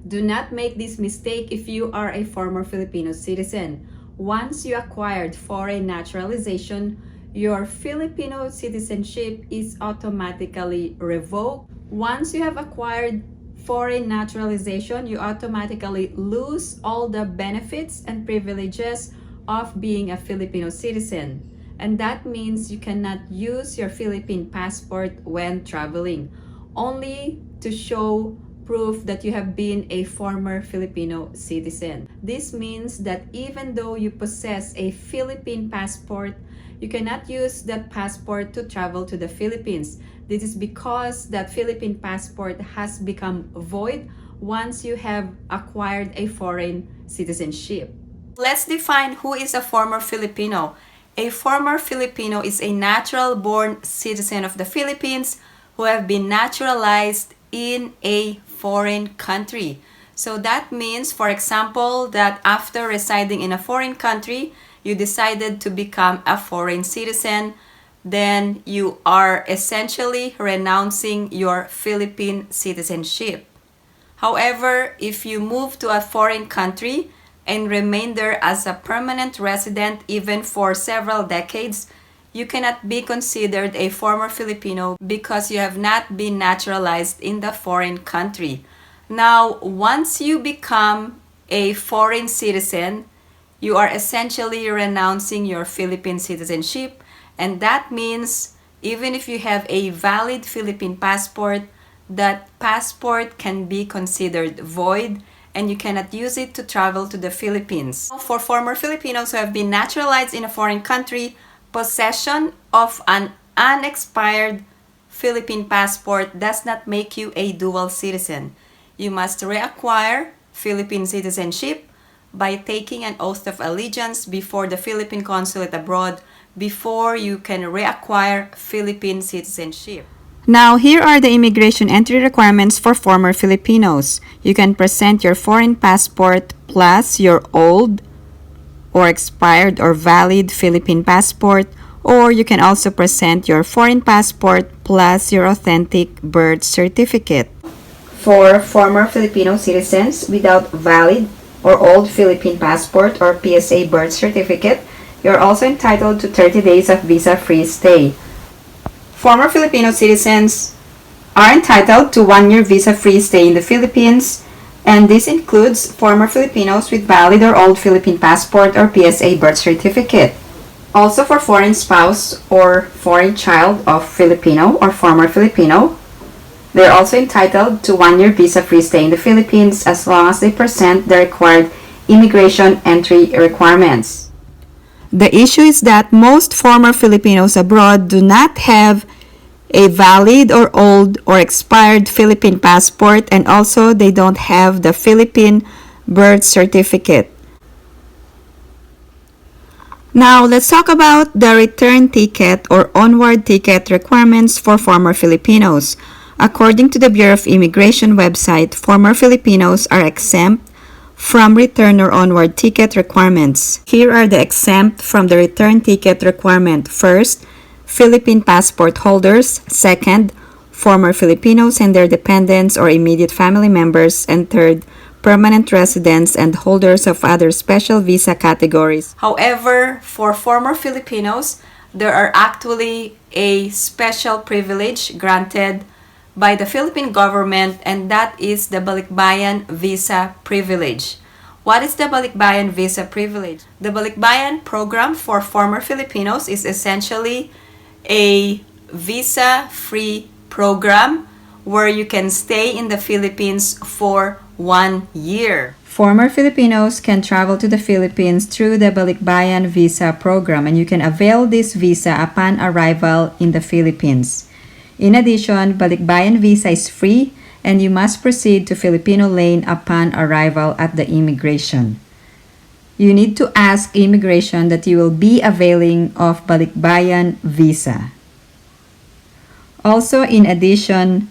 Do not make this mistake if you are a former Filipino citizen. Once you acquired foreign naturalization, your Filipino citizenship is automatically revoked. Once you have acquired foreign naturalization, you automatically lose all the benefits and privileges of being a Filipino citizen. And that means you cannot use your Philippine passport when traveling, only to show proof that you have been a former Filipino citizen. This means that even though you possess a Philippine passport, you cannot use that passport to travel to the Philippines. This is because that Philippine passport has become void once you have acquired a foreign citizenship. Let's define who is a former Filipino. A former Filipino is a natural-born citizen of the Philippines who have been naturalized in a foreign country. So that means, for example, that after residing in a foreign country, you decided to become a foreign citizen, then you are essentially renouncing your Philippine citizenship. However, if you move to a foreign country and remain there as a permanent resident even for several decades, you cannot be considered a former Filipino because you have not been naturalized in the foreign country. Now, once you become a foreign citizen, you are essentially renouncing your Philippine citizenship, and that means even if you have a valid Philippine passport, that passport can be considered void and you cannot use it to travel to the Philippines. For former Filipinos who have been naturalized in a foreign country, possession of an unexpired Philippine passport does not make you a dual citizen. You must reacquire Philippine citizenship by taking an oath of allegiance before the Philippine consulate abroad before you can reacquire Philippine citizenship. Now, here are the immigration entry requirements for former Filipinos. You can present your foreign passport plus your old or expired or valid Philippine passport, or you can also present your foreign passport plus your authentic birth certificate. For former Filipino citizens without valid or old Philippine passport or PSA birth certificate, you're also entitled to 30 days of visa-free stay. Former Filipino citizens are entitled to 1-year visa-free stay in the Philippines, and this includes former Filipinos with valid or old Philippine passport or PSA birth certificate. Also for foreign spouse or foreign child of Filipino or former Filipino, they're also entitled to 1-year visa-free stay in the Philippines as long as they present the required immigration entry requirements. The issue is that most former Filipinos abroad do not have a valid or old or expired Philippine passport, and also they don't have the Philippine birth certificate. Now, let's talk about the return ticket or onward ticket requirements for former Filipinos. According to the Bureau of Immigration website, former Filipinos are exempt from return or onward ticket requirements. Here are the exempt from the return ticket requirement. First, Philippine passport holders. Second, former Filipinos and their dependents or immediate family members. And third, permanent residents and holders of other special visa categories. However, for former Filipinos, there are actually a special privilege granted by the Philippine government, and that is the Balikbayan visa privilege. What is the Balikbayan visa privilege? The Balikbayan program for former Filipinos is essentially a visa-free program where you can stay in the Philippines for 1 year. Former Filipinos can travel to the Philippines through the Balikbayan visa program, and you can avail this visa upon arrival in the Philippines. In addition, Balikbayan visa is free and you must proceed to Filipino lane upon arrival at the immigration. You need to ask immigration that you will be availing of Balikbayan visa. Also, in addition,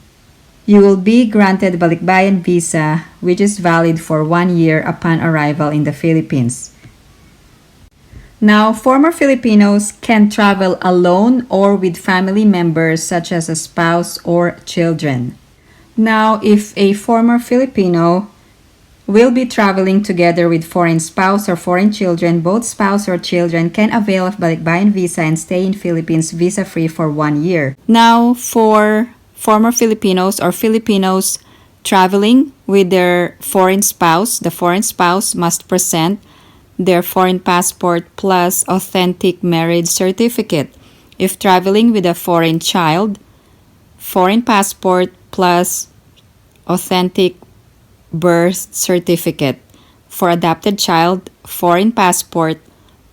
you will be granted Balikbayan visa which is valid for 1 year upon arrival in the Philippines. Now, former Filipinos can travel alone or with family members such as a spouse or children. Now, if a former Filipino will be traveling together with foreign spouse or foreign children. Both spouse or children can avail of Balikbayan visa and stay in Philippines visa-free for 1 year. Now, for former Filipinos or Filipinos traveling with their foreign spouse, the foreign spouse must present their foreign passport plus authentic marriage certificate. If traveling with a foreign child, foreign passport plus authentic birth certificate. For adopted child, foreign passport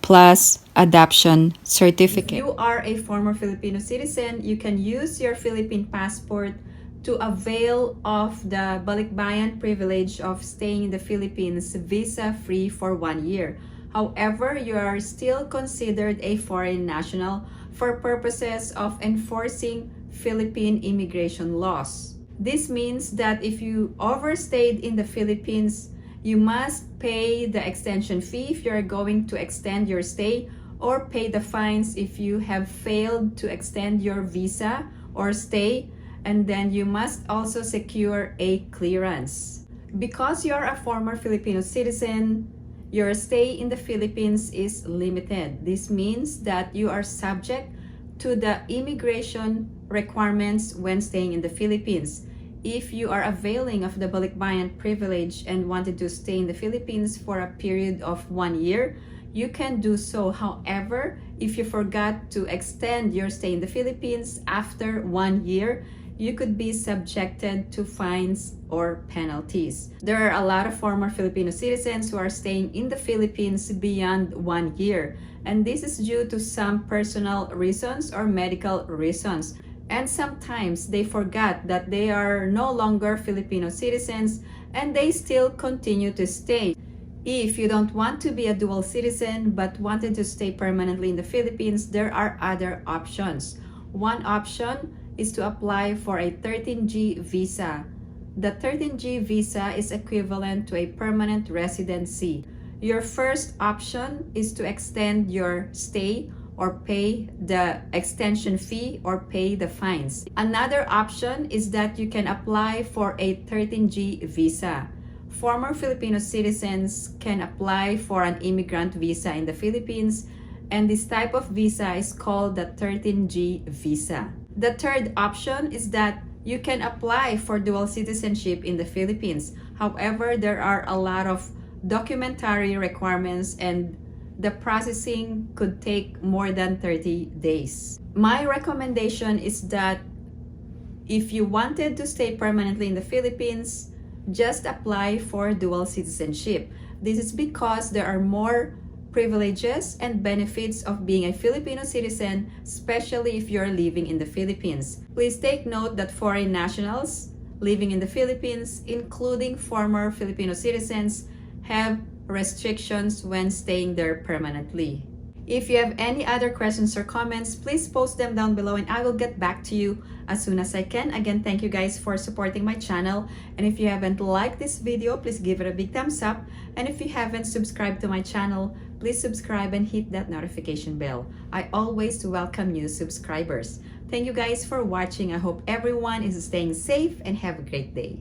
plus adoption certificate. If you are a former Filipino citizen, you can use your Philippine passport to avail of the Balikbayan privilege of staying in the Philippines visa-free for 1 year. However, you are still considered a foreign national for purposes of enforcing Philippine immigration laws. This means that if you overstayed in the Philippines, you must pay the extension fee if you are going to extend your stay, or pay the fines if you have failed to extend your visa or stay, and then you must also secure a clearance. Because you are a former Filipino citizen, your stay in the Philippines is limited. This means that you are subject to the immigration requirements when staying in the Philippines. If you are availing of the Balikbayan privilege and wanted to stay in the Philippines for a period of 1 year, you can do so. However, if you forgot to extend your stay in the Philippines after 1 year, you could be subjected to fines or penalties. There are a lot of former Filipino citizens who are staying in the Philippines beyond 1 year, and this is due to some personal reasons or medical reasons. And sometimes they forgot that they are no longer Filipino citizens and they still continue to stay. If you don't want to be a dual citizen but wanted to stay permanently in the Philippines, there are other options. One option is to apply for a 13G visa. The 13G visa is equivalent to a permanent residency. Your first option is to extend your stay or pay the extension fee or pay the fines. Another option is that you can apply for a 13G visa. Former Filipino citizens can apply for an immigrant visa in the Philippines, and this type of visa is called the 13G visa. The third option is that you can apply for dual citizenship in the Philippines. However, there are a lot of documentary requirements and the processing could take more than 30 days. My recommendation is that if you wanted to stay permanently in the Philippines, just apply for dual citizenship. This is because there are more privileges and benefits of being a Filipino citizen, especially if you're living in the Philippines. Please take note that foreign nationals living in the Philippines, including former Filipino citizens, have restrictions when staying there permanently. If you have any other questions or comments, please post them down below and I will get back to you as soon as I can. Again, thank you guys for supporting my channel. And if you haven't liked this video, please give it a big thumbs up. And if you haven't subscribed to my channel, please subscribe and hit that notification bell. I always welcome new subscribers. Thank you guys for watching. I hope everyone is staying safe and have a great day.